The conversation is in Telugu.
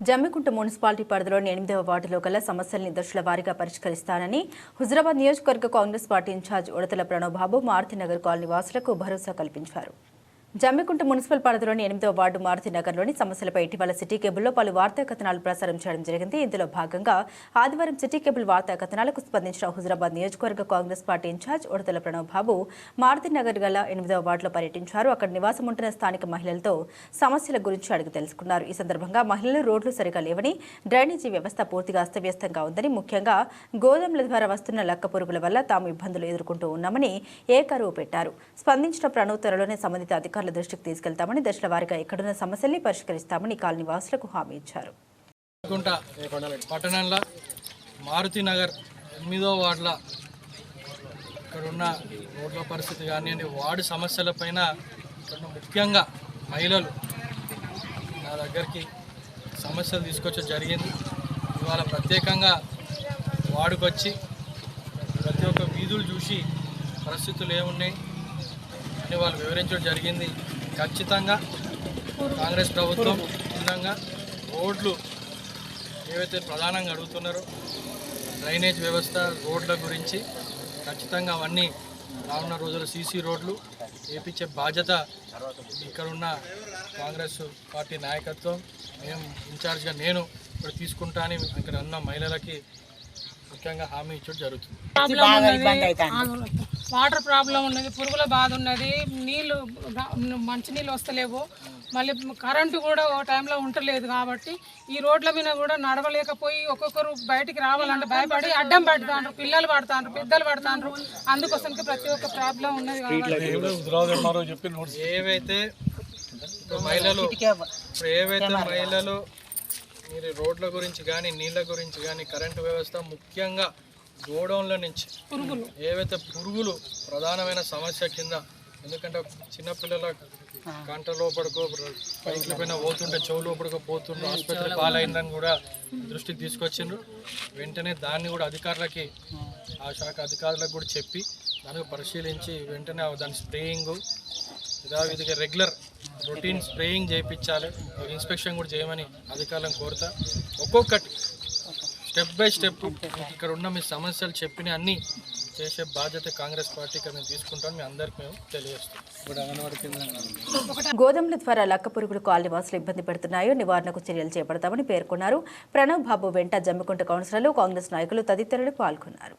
జమ్మికుంట మున్సిపాలిటీ పరిధిలోని 8వ వార్డులో గల సమస్యల్ని దశల వారీగా పరిష్కరిస్తానని హుజురాబాద్ నియోజకవర్గ కాంగ్రెస్ పార్టీ ఇన్ఛార్జ్ ఉడతల ప్రణవ్ బాబు మారుతినగర్ కాలనీ వాసులకు భరోసా కల్పించారు. జమ్మికుంట మున్సిపల్ పరిధిలోని 8వ వార్డు మారుతినగర్లోని సమస్యలపై ఇటీవల సిటీ కేబుల్లో పలు వార్తా కథనాలు ప్రసారం చేయడం జరిగింది. ఇందులో భాగంగా ఆదివారం సిటీ కేబుల్ వార్తా కథనాలకు స్పందించిన హుజురాబాద్ నియోజకవర్గ కాంగ్రెస్ పార్టీ ఇన్ఛార్జ్ ఉడతల ప్రణవ్ బాబు మారుతినగర్ గల 8వ వార్డులో పర్యటించారు. అక్కడ నివాసం ఉంటున్న స్థానిక మహిళలతో సమస్యల గురించి అడిగి తెలుసుకున్నారు. ఈ సందర్భంగా మహిళలు రోడ్లు సరిగా లేవని, డ్రైనేజీ వ్యవస్థ పూర్తిగా అస్తవ్యస్తంగా ఉందని, ముఖ్యంగా గోదాముల ద్వారా వస్తున్న లక్క పురుగుల వల్ల తాము ఇబ్బందులు ఎదుర్కొంటూ ఉన్నామని ఏకరువు పెట్టారు. స్పందించిన ప్రణవ్ త్వరలోనే సంబంధిత అధికారుల దృష్టికి తీసుకెళ్తామని, దశల వారీగా ఎక్కడున్న సమస్యల్ని పరిష్కరిస్తామని కాలనీ వాసులకు హామీ ఇచ్చారు. పట్టణంలో మారుతినగర్ 8వ వార్డుల ఇక్కడున్న రోడ్ల పరిస్థితి కానివ్వండి, వార్డు సమస్యలపైన ఇక్కడ ముఖ్యంగా మహిళలు నా దగ్గరికి సమస్యలు తీసుకొచ్చడం జరిగింది. ఇవాళ ప్రత్యేకంగా వార్డుకు వచ్చి ప్రతి ఒక్క వీధులు చూసి పరిస్థితులు ఏమున్నాయి అని వాళ్ళు వివరించడం జరిగింది. ఖచ్చితంగా కాంగ్రెస్ ప్రభుత్వం భిన్నంగా రోడ్లు ఏవైతే ప్రధానంగా అడుగుతున్నారో డ్రైనేజ్ వ్యవస్థ, రోడ్ల గురించి ఖచ్చితంగా అవన్నీ రానున్న రోజుల సీసీ రోడ్లు వేయించే బాధ్యత ఇక్కడున్న కాంగ్రెస్ పార్టీ నాయకత్వం, మేము ఇన్ఛార్జ్గా నేను ఇప్పుడు తీసుకుంటానని ఇక్కడ ఉన్న మహిళలకి ముఖ్యంగా హామీ ఇచ్చడం జరుగుతుంది. వాటర్ ప్రాబ్లం ఉన్నది, పురుగుల బాధ ఉన్నది, నీళ్ళు మంచినీళ్ళు వస్తలేవు, మళ్ళీ కరెంటు కూడా ఓ టైంలో ఉండలేదు. కాబట్టి ఈ రోడ్ల మీద కూడా నడవలేకపోయి ఒక్కొక్కరు బయటికి రావాలంటే భయపడి అడ్డం పడుతాండ్రు, పిల్లలు పడతాండ్రు, పెద్దలు పడతాండ్రు. అందుకోసానికి ప్రతి ఒక్క ప్రాబ్లం ఉన్నది. ఏవైతే మహిళలు మీరు రోడ్ల గురించి కానీ, నీళ్ళ గురించి కానీ, కరెంటు వ్యవస్థ, ముఖ్యంగా గోడౌన్ల నుంచి ఏవైతే పురుగులు ప్రధానమైన సమస్య కింద, ఎందుకంటే చిన్నపిల్లల కంట లోపడికో పైకి పైన పోతుంటే చెవు లోపడికో పోతుండ్రు, ఆసుపత్రి పాలైందని కూడా దృష్టికి తీసుకొచ్చిండ్రు. వెంటనే దాన్ని కూడా అధికారులకి, ఆ శాఖ అధికారులకు కూడా చెప్పి దానికి పరిశీలించి వెంటనే దాని స్ప్రేయింగ్ యథావిధిగా రెగ్యులర్ రొటీన్ స్ప్రేయింగ్ చేయించాలి, ఇన్స్పెక్షన్ కూడా చేయమని అధికారులను కోరుతా. ఒక్కొక్కటి స్టెప్ బై స్టెప్ ఇక్కడ ఉన్న మీ సమస్యలు చెప్పిన అన్నీ చేసే బాధ్యత కాంగ్రెస్ పార్టీకి మేము తీసుకుంటాం. మీ అందరికి మేము తెలియజేస్తాం. గోదాముల ద్వారా లక్క పురుగులు కాలనీ వాసులు ఇబ్బంది పెడుతున్నాయో నివారణకు చర్యలు చేపడతామని పేర్కొన్నారు. ప్రణవ్ బాబు వెంట జమ్మికుంట కౌన్సిలర్లు, కాంగ్రెస్ నాయకులు తదితరులు పాల్గొన్నారు.